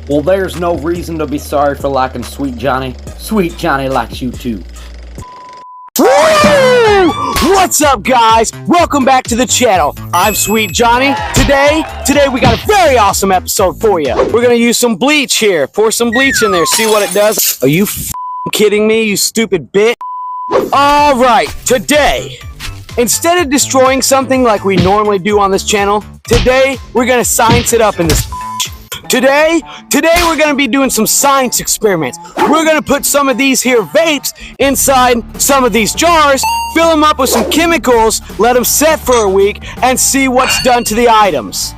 Well, there's no reason to be sorry for liking Sweet Johnny. Sweet Johnny likes you too. Woo! What's up, guys? Welcome back to the channel. I'm Sweet Johnny. Today we got a very awesome episode for you. We're gonna use some bleach here. Pour some bleach in there, see what it does. Are you kidding me, you stupid bitch? All right, today, instead of destroying something like we normally do on this channel, today we're gonna science it up in this. Today we're gonna be doing some science experiments. We're gonna put some of these here vapes inside some of these jars, fill them up with some chemicals, let them set for a week, and see what's done to the items.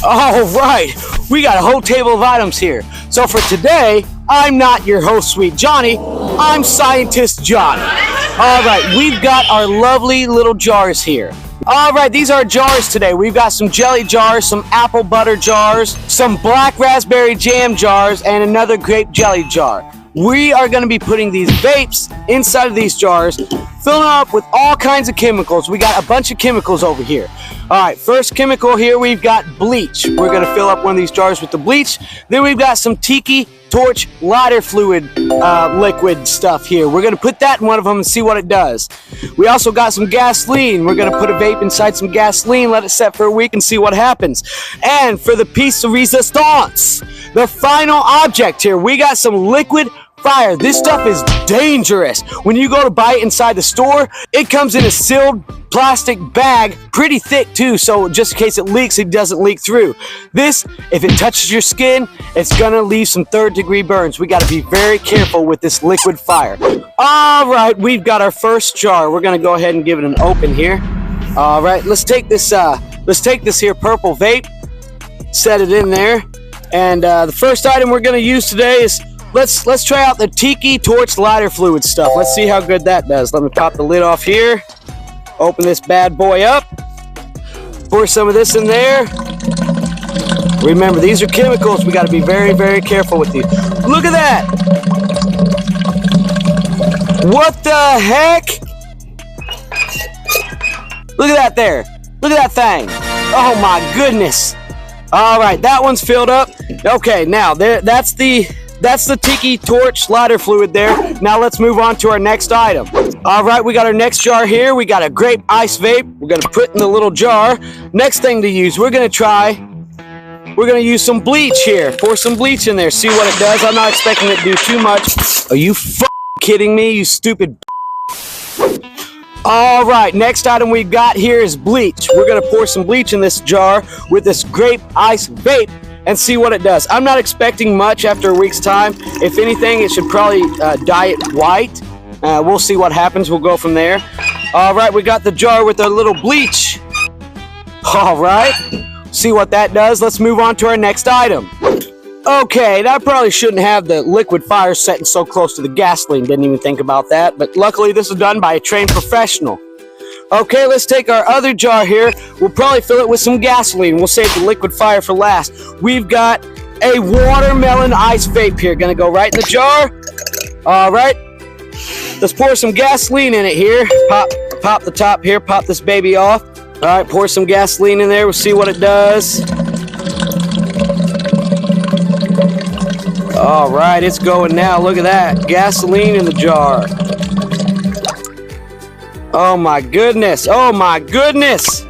All right, we got a whole table of items here. So for today, I'm not your host, Sweet Johnny. I'm Scientist Johnny. All right, we've got our lovely little jars here. All right, these are jars today. We've got some jelly jars, some apple butter jars, some black raspberry jam jars, and another grape jelly jar. We are going to be putting these vapes inside of these jars, filling them up with all kinds of chemicals. We got a bunch of chemicals over here. All right, first chemical here, we've got bleach. We're going to fill up one of these jars with the bleach. Then we've got some tiki torch lighter fluid liquid stuff here. We're going to put that in one of them and see what it does. We also got some gasoline. We're going to put a vape inside some gasoline, let it set for a week and see what happens. And for the piece of resistance, the final object here, we got some liquid fire. This stuff is dangerous. When you go to buy it inside the store, it comes in a sealed plastic bag, pretty thick too, so just in case it leaks, it doesn't leak through. This, if it touches your skin, it's gonna leave some third-degree burns. We gotta be very careful with this liquid fire. All right, we've got our first jar. We're gonna go ahead and give it an open here. All right, let's take this here purple vape, set it in there, and the first item we're gonna use today is Let's try out the tiki torch lighter fluid stuff. Let's see how good that does. Let me pop the lid off here. Open this bad boy up. Pour some of this in there. Remember, these are chemicals. We got to be very, very careful with these. Look at that. What the heck? Look at that there. Look at that thing. Oh my goodness. All right, that one's filled up. Okay, now that's the tiki torch lighter fluid there. Now let's move on to our next item. All right, we got our next jar here. We got a grape ice vape. We're gonna put in the little jar. Next thing to use, we're gonna use some bleach here. Pour some bleach in there, see what it does. I'm not expecting it to do too much. Are you kidding me, you stupid? All right, next item we've got here is bleach. We're gonna pour some bleach in this jar with this grape ice vape and see what it does. I'm not expecting much after a week's time. If anything, it should probably dye it white. We'll see what happens. We'll go from there. All right, we got the jar with our little bleach. All right, see what that does. Let's move on to our next item. Okay, I probably shouldn't have the liquid fire setting so close to the gasoline. Didn't even think about that, but luckily this is done by a trained professional. Okay, let's take our other jar here. We'll probably fill it with some gasoline. We'll save the liquid fire for last. We've got a watermelon ice vape here. Gonna go right in the jar. All right, let's pour some gasoline in it here. Pop the top here, pop this baby off. All right, pour some gasoline in there. We'll see what it does. All right, it's going now. Look at that, gasoline in the jar. Oh my goodness, oh my goodness.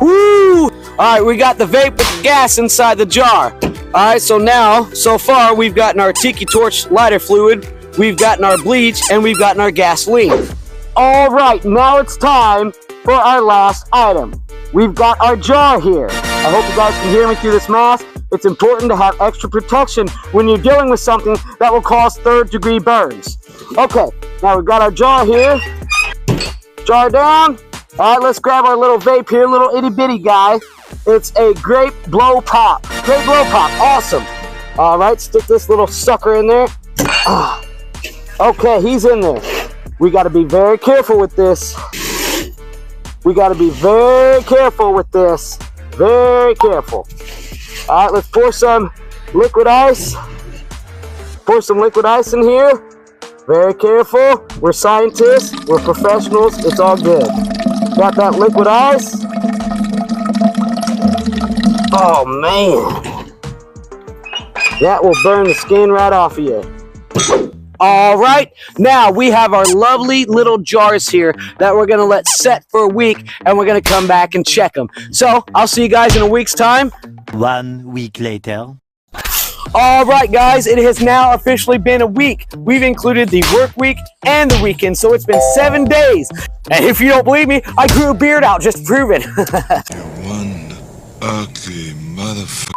Woo! All right, we got the vape with the gas inside the jar. All right, so far we've gotten our tiki torch lighter fluid, we've gotten our bleach, and we've gotten our gasoline. All right, now it's time for our last item. We've got our jar here. I hope you guys can hear me through this mask. It's important to have extra protection when you're dealing with something that will cause third-degree burns. Okay, now we've got our jar here. Jar down. All right, let's grab our little vape here, little itty-bitty guy. It's a grape blow pop. Grape blow pop, awesome. All right, stick this little sucker in there. Okay, he's in there. We got to be very careful with this. We got to be very careful with this. Very careful. All right, let's pour some liquid ice. Pour some liquid ice in here. Very careful. We're scientists. We're professionals. It's all good. Got that liquid ice. Oh, man. That will burn the skin right off of you. All right, now we have our lovely little jars here that we're gonna let set for a week, and we're gonna come back and check them. So I'll see you guys in a week's time. 1 week later. All right, guys, it has now officially been a week. We've included the work week and the weekend, so it's been 7 days. And if you don't believe me, I grew a beard out just to prove it. One ugly motherfucker.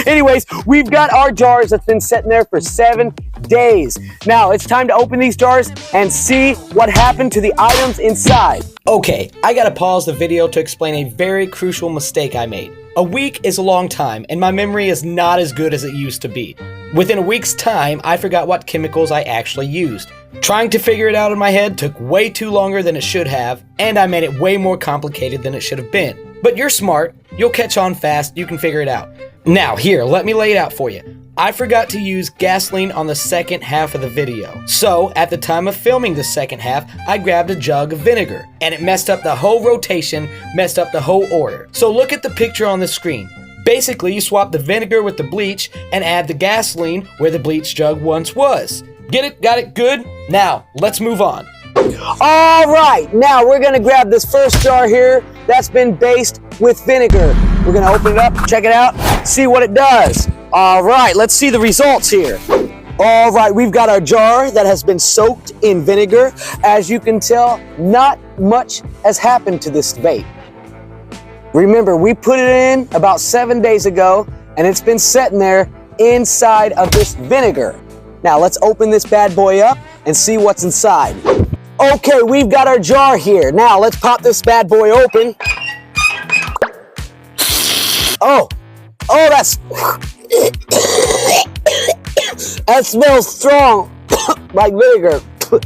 Anyways, we've got our jars that's been sitting there for 7 days. Now, it's time to open these jars and see what happened to the items inside. Okay, I gotta pause the video to explain a very crucial mistake I made. A week is a long time, and my memory is not as good as it used to be. Within a week's time, I forgot what chemicals I actually used. Trying to figure it out in my head took way too longer than it should have, and I made it way more complicated than it should have been. But you're smart, you'll catch on fast, you can figure it out. Now, here, let me lay it out for you. I forgot to use gasoline on the second half of the video. So, at the time of filming the second half, I grabbed a jug of vinegar, and it messed up the whole rotation, messed up the whole order. So look at the picture on the screen. Basically, you swap the vinegar with the bleach and add the gasoline where the bleach jug once was. Get it? Got it? Good? Now, let's move on. All right, now we're gonna grab this first jar here that's been based with vinegar. We're gonna open it up, check it out, see what it does. All right, let's see the results here. All right, we've got our jar that has been soaked in vinegar. As you can tell, not much has happened to this vape. Remember, we put it in about 7 days ago, and it's been sitting there inside of this vinegar. Now, let's open this bad boy up and see what's inside. Okay, we've got our jar here. Now, let's pop this bad boy open. Oh, that's... that smells strong, like vinegar. All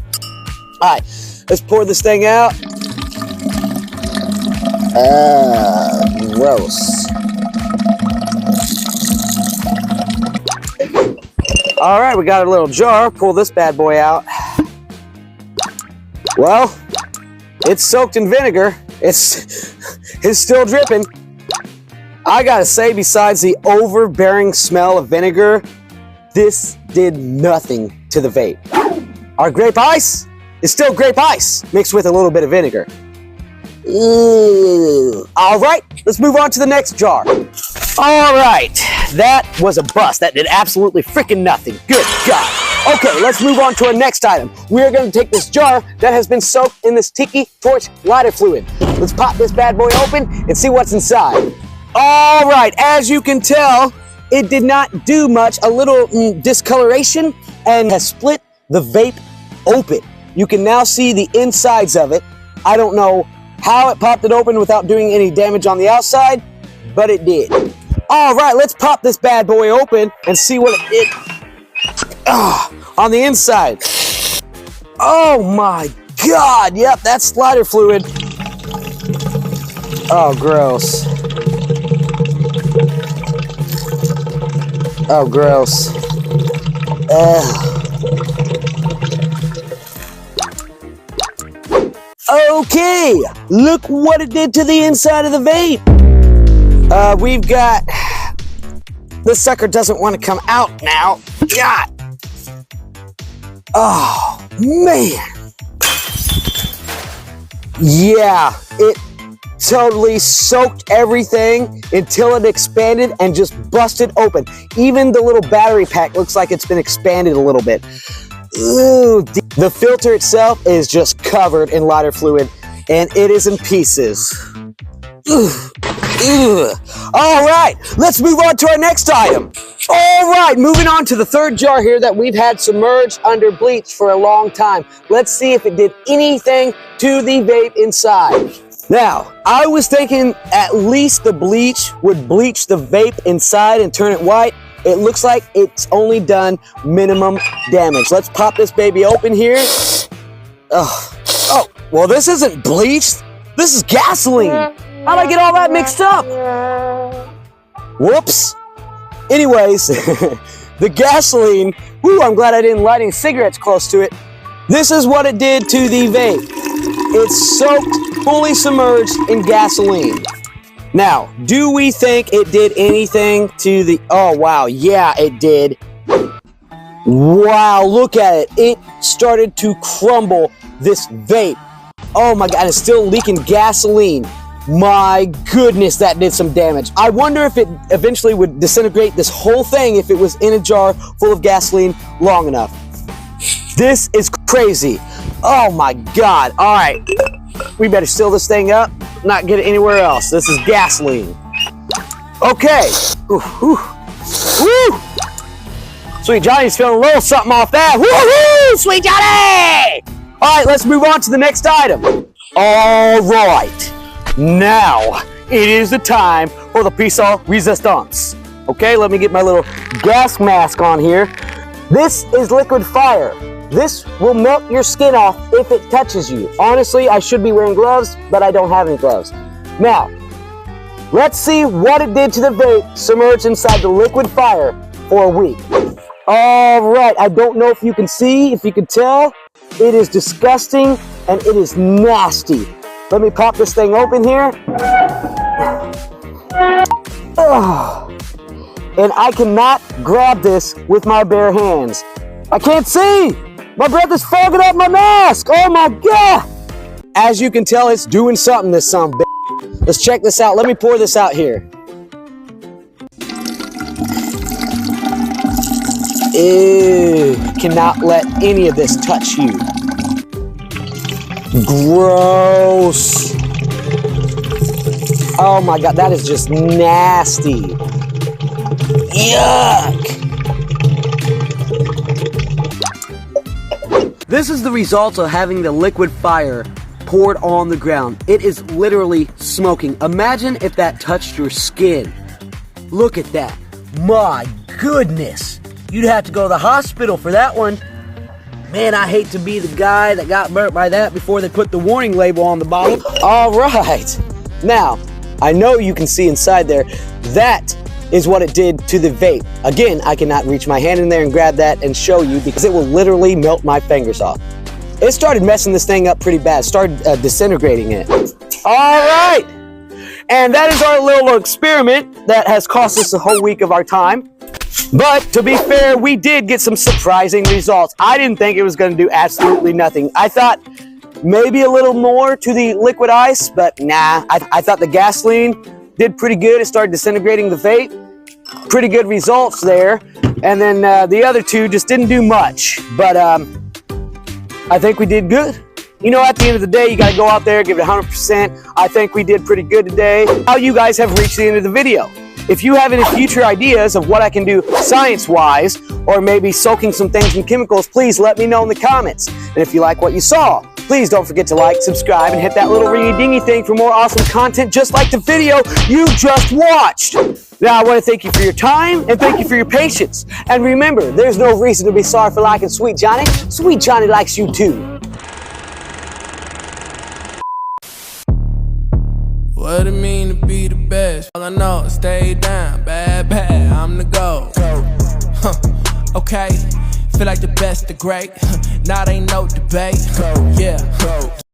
right, let's pour this thing out. Gross. All right, we got our little jar. Pull this bad boy out. Well, it's soaked in vinegar. It's still dripping. I gotta say, besides the overbearing smell of vinegar, this did nothing to the vape. Our grape ice is still grape ice mixed with a little bit of vinegar. All right, let's move on to the next jar. All right, that was a bust. That did absolutely freaking nothing. Good God. Okay, let's move on to our next item. We're gonna take this jar that has been soaked in this tiki torch lighter fluid. Let's pop this bad boy open and see what's inside. All right, as you can tell, it did not do much. A little discoloration and has split the vape open. You can now see the insides of it. I don't know how it popped it open without doing any damage on the outside, but it did. All right, let's pop this bad boy open and see what it did on the inside. Oh my God, yep, that's slider fluid. Oh, gross. Oh, gross. Okay, look what it did to the inside of the vape. We've got... This sucker doesn't want to come out now. God. Oh, man. Yeah, it totally soaked everything until it expanded and just busted open. Even the little battery pack looks like it's been expanded a little bit. Ooh, the filter itself is just covered in lighter fluid and it is in pieces. Ugh. Ugh. All right, let's move on to our next item. All right, moving on to the third jar here that we've had submerged under bleach for a long time. Let's see if it did anything to the vape inside. Now, I was thinking at least the bleach would bleach the vape inside and turn it white. It looks like it's only done minimum damage. Let's pop this baby open here. Oh, well, this isn't bleach. This is gasoline. How'd I get all that mixed up? Whoops. Anyways, the gasoline, whoo, I'm glad I didn't light any cigarettes close to it. This is what it did to the vape. It's soaked, fully submerged in gasoline. Now, do we think it did anything to the... Oh, wow. Yeah, it did. Wow, look at it. It started to crumble this vape. Oh, my God. It's still leaking gasoline. My goodness, that did some damage. I wonder if it eventually would disintegrate this whole thing if it was in a jar full of gasoline long enough. This is crazy. Oh, my God. All right. We better seal this thing up, not get it anywhere else. This is gasoline. Okay. Ooh, ooh. Woo! Sweet Johnny's feeling a little something off that. Woo-hoo! Sweet Johnny! All right, let's move on to the next item. All right. Now, it is the time for the piece of resistance. Okay, let me get my little gas mask on here. This is liquid fire. This will melt your skin off if it touches you. Honestly, I should be wearing gloves, but I don't have any gloves. Now, let's see what it did to the vape submerged inside the liquid fire for a week. All right, I don't know if you can see, if you can tell. It is disgusting and it is nasty. Let me pop this thing open here. Ugh. And I cannot grab this with my bare hands. I can't see. My breath is fogging up my mask. Oh my God. As you can tell, it's doing something, this son of a bitch. Let's check this out. Let me pour this out here. Ew. Cannot let any of this touch you. Gross. Oh my God, that is just nasty. Yuck. This is the result of having the liquid fire poured on the ground. It is literally smoking. Imagine if that touched your skin. Look at that. My goodness. You'd have to go to the hospital for that one. Man, I hate to be the guy that got burnt by that before they put the warning label on the bottle. All right. Now, I know you can see inside there. That is what it did to the vape. Again, I cannot reach my hand in there and grab that and show you because it will literally melt my fingers off. It started messing this thing up pretty bad. Started disintegrating it. All right. And that is our little experiment that has cost us a whole week of our time. But to be fair, we did get some surprising results. I didn't think it was going to do absolutely nothing. I thought maybe a little more to the liquid ice, but nah. I thought the gasoline did pretty good. It started disintegrating the vape. Pretty good results there. And then the other two just didn't do much. But I think we did good. You know, at the end of the day, you got to go out there, give it 100%. I think we did pretty good today. Now you guys have reached the end of the video. If you have any future ideas of what I can do science-wise, or maybe soaking some things in chemicals, please let me know in the comments. And if you like what you saw, please don't forget to like, subscribe, and hit that little ringy-dingy thing for more awesome content just like the video you just watched. Now, I want to thank you for your time, and thank you for your patience. And remember, there's no reason to be sorry for liking Sweet Johnny. Sweet Johnny likes you too. What it mean to be the best? All I know is stay down, bad, bad, I'm the GOAT. Okay, feel like the best, the great. Now ain't no debate. Yeah.